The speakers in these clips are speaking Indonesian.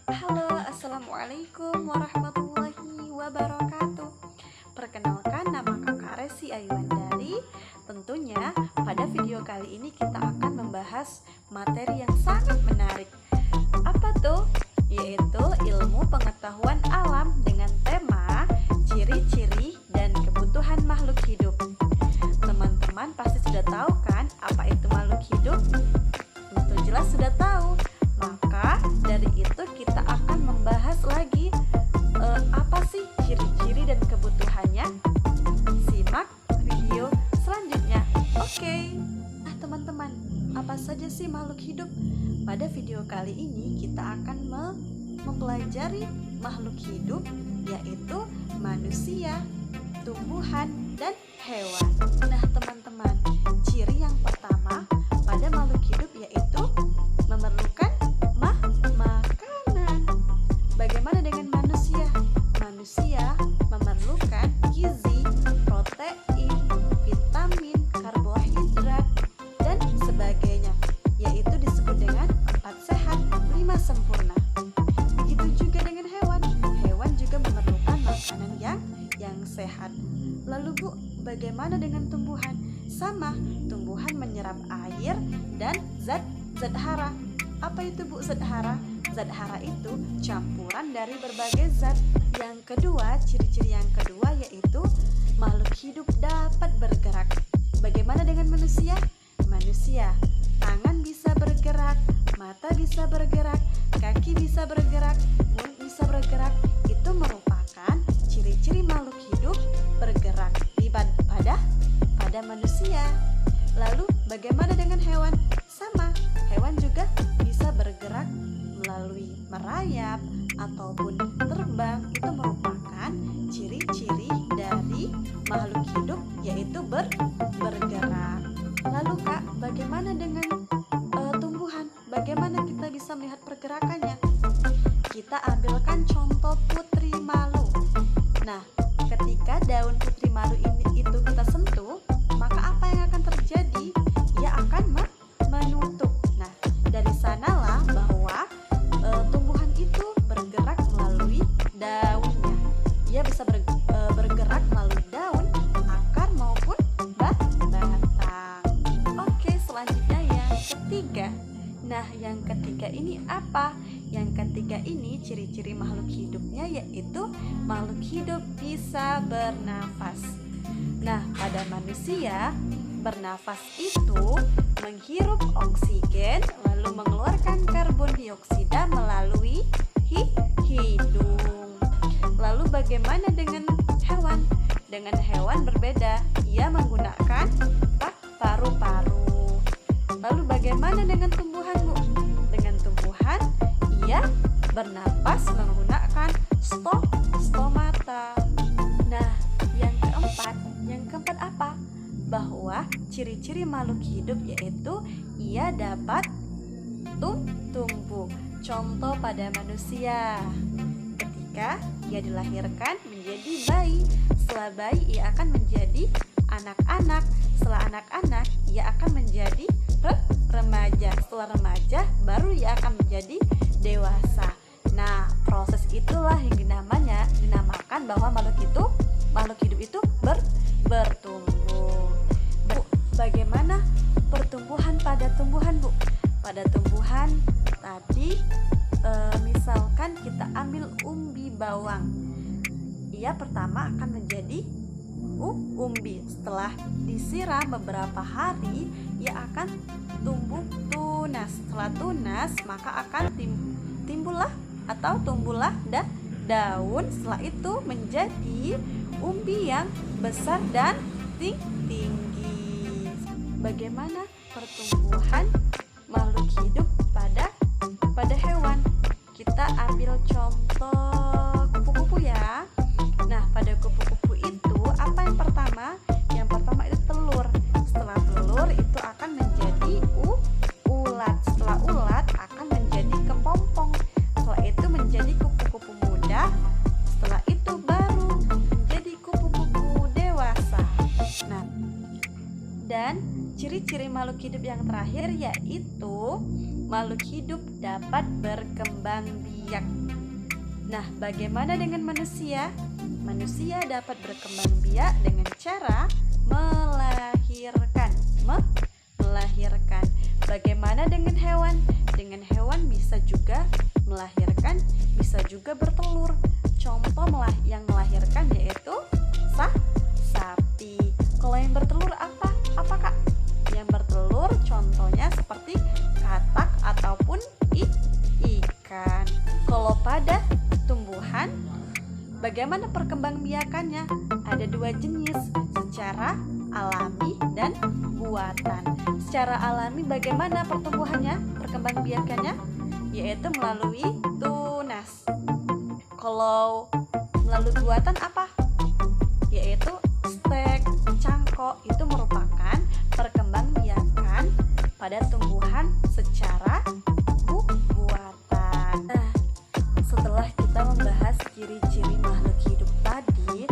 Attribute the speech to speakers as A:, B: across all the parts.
A: Halo, assalamualaikum warahmatullahi wabarakatuh. Perkenalkan, nama kakak Resi Ayuandari. Tentunya pada video kali ini kita akan membahas materi yang sangat menarik. Apa tuh? Yaitu ilmu pengetahuan alam dengan tema ciri-ciri dan kebutuhan makhluk hidup. Teman-teman pasti sudah tahu kan apa itu makhluk hidup? Tentu jelas sudah tahu. Maka dari itu kita akan membahas lagi apa sih ciri-ciri dan kebutuhannya. Simak video selanjutnya. Oke. Nah teman-teman, apa saja sih makhluk hidup? Pada video kali ini kita akan mempelajari makhluk hidup, yaitu manusia, tumbuhan, dan hewan. Nah teman-teman, ciri yang pertama pada makhluk hidup yaitu memerlukan makanan. Bagaimana dengan manusia? Manusia memerlukan gizi, protein, vitamin, karbohidrat, dan sebagainya, yaitu disebut dengan 4 sehat, 5 sempurna. Begitu juga dengan hewan. Hewan juga memerlukan makanan yang sehat. Lalu Bu, bagaimana dengan tumbuhan? Sama, tumbuhan menyerap air dan zat hara. Apa itu Bu zat hara? Zat hara itu campuran dari berbagai zat. Yang kedua, ciri-ciri yang kedua yaitu makhluk hidup dapat bergerak. Bagaimana dengan manusia? Manusia, tangan bisa bergerak, mata bisa bergerak, kaki bisa bergerak, mulut bisa bergerak. Itu merupakan ciri-ciri makhluk hidup bergerak pada manusia. Lalu bagaimana dengan hewan? Sama, hewan juga bisa bergerak melalui merayap ataupun terbang. Itu merupakan ciri-ciri dari makhluk hidup, yaitu bergerak. Lalu Kak, bagaimana dengan tumbuhan? Bagaimana kita bisa melihat pergerakannya? Kita ambilkan contoh putri malu. Nah, ketika daun putri malu itu kita sentuh, maka apa yang akan terjadi? Ia akan menutup. Nah, dari sanalah bahwa tumbuhan itu bergerak melalui daunnya. Ia bisa bergerak melalui daun, akar maupun batang. Oke, selanjutnya yang ketiga. Nah, yang ketiga ini apa? Yang ketiga ini ciri-ciri makhluk hidupnya yaitu makhluk hidup bisa bernafas. Nah, pada manusia, bernafas itu menghirup oksigen lalu mengeluarkan karbon dioksida melalui hidung. Lalu bagaimana dengan hewan? Dengan hewan berbeda, ia menggunakan paru-paru. Lalu bagaimana dengan tumbuhan, Bu? Dengan tumbuhan, ia bernapas menggunakan stomata. Nah, yang keempat apa? Bahwa ciri-ciri makhluk hidup yaitu ia dapat tumbuh. Contoh pada manusia, ketika ia dilahirkan menjadi bayi. Setelah bayi ia akan menjadi anak-anak. Setelah anak-anak ia akan menjadi remaja. Setelah remaja baru ia akan menjadi dewasa. Nah, proses itulah yang dinamakan bahwa makhluk hidup itu bertumbuh. Bu, bagaimana pertumbuhan pada tumbuhan, Bu? Pada tumbuhan tadi misalkan kita ambil umbi bawang. Ia pertama akan menjadi umbi. Setelah disiram beberapa hari, ia akan tumbuh tunas. Setelah tunas, maka akan tumbuhlah daun, setelah itu menjadi umbi yang besar dan tinggi. Bagaimana pertumbuhan makhluk hidup pada hewan? Kita ambil contoh kupu-kupu ya. Nah, pada kupu-kupu itu apa yang pertama? Yang pertama itu telur. Setelah telur itu akan menjadi ulat. Setelah ulat akan menjadi kepompong. Setelah itu menjadi kupu-kupu muda. Setelah itu baru menjadi kupu-kupu dewasa. Nah, dan ciri-ciri makhluk hidup yang terakhir yaitu makhluk hidup dapat berkembang biak. Nah, bagaimana dengan manusia? Manusia dapat berkembang biak dengan cara melahirkan. Bagaimana dengan hewan? Dengan hewan bisa juga melahirkan, bisa juga bertelur. Contoh yang melahirkan yaitu sapi. Kalau yang bertelur apa? Apa Kak? Yang bertelur contohnya seperti katak ataupun ikan. Kalau pada tumbuhan, bagaimana perkembangbiakannya? Ada dua jenis, secara alami dan buatan. Secara alami bagaimana pertumbuhannya, perkembangbiakannya? Yaitu melalui tunas. Kalau melalui buatan apa? Yaitu stek, cangkok. Itu merupakan perkembangbiakan pada tumbuhan secara buatan. Nah, setelah kita membahas ciri-ciri makhluk hidup tadi,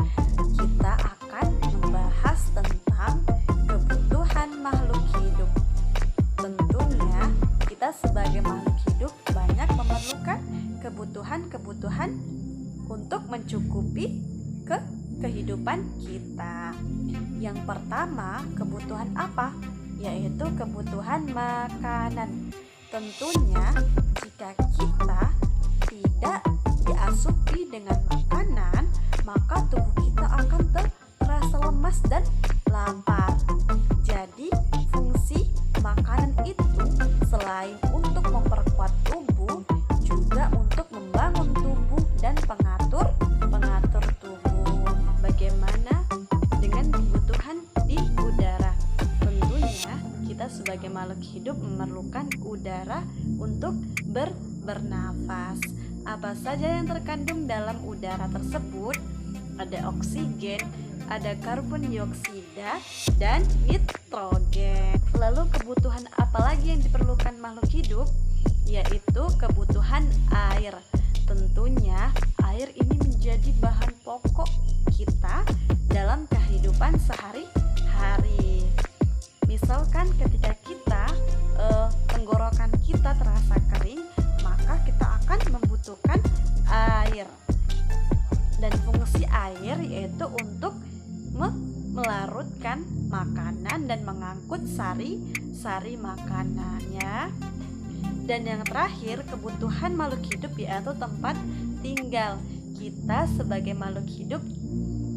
A: kita akan membahas tentang kebutuhan makhluk hidup. Tentunya kita sebagai makhluk hidup banyak memerlukan kebutuhan untuk mencukupi kehidupan kita. Yang pertama, kebutuhan apa? Yaitu kebutuhan makanan. Tentunya jika kita tidak diasupi dengan makanan, maka tubuh kita akan terasa lemas dan lapar. Jadi fungsi makanan itu selain untuk memperkuat tubuh, juga untuk membangun tubuh dan pengatur tubuh. Bagaimana dengan kebutuhan di udara? Tentunya kita sebagai makhluk hidup memerlukan udara untuk bernafas. Apa saja yang terkandung dalam udara tersebut? Ada oksigen, ada karbon dioksida, dan nitrogen. Lalu kebutuhan apa lagi yang diperlukan makhluk hidup? Yaitu kebutuhan air. Tentunya air ini menjadi bahan pokok kita dalam kehidupan sehari-hari. Misalkan ketika kita tenggorokan kita terasa kering, maka kita akan membutuhkan air. Dan fungsi air yaitu untuk melarutkan makanan dan mengangkut sari makanannya. Dan yang terakhir, kebutuhan makhluk hidup yaitu tempat tinggal. Kita sebagai makhluk hidup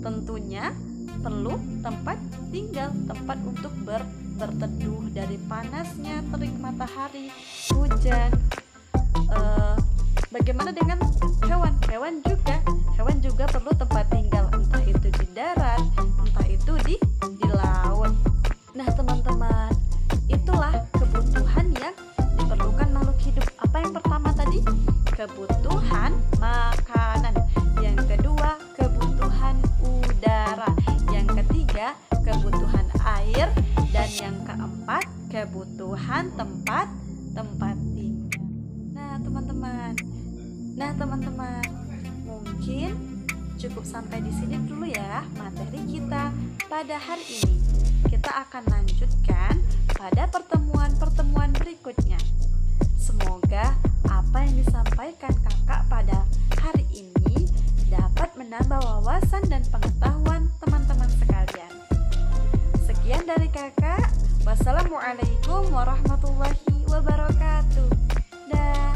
A: tentunya perlu tempat tinggal, tempat untuk berteduh dari panasnya terik matahari, hujan. Bagaimana dengan hewan? Hewan juga perlu tempat tinggal, entah itu di darat, entah itu di laut. Nah, teman-teman, itulah kebutuhan yang diperlukan makhluk hidup. Apa yang pertama tadi? Kebutuhan makanan. Yang kedua, kebutuhan udara. Yang ketiga, kebutuhan air. Dan yang keempat, kebutuhan tempat tinggal. Nah, teman-teman, mungkin cukup sampai di sini dulu ya materi kita pada hari ini. Kita akan lanjutkan pada pertemuan berikutnya. Semoga apa yang disampaikan kakak pada hari ini dapat menambah wawasan dan pengetahuan teman-teman sekalian. Sekian dari kakak. Wassalamualaikum warahmatullahi wabarakatuh. Dah.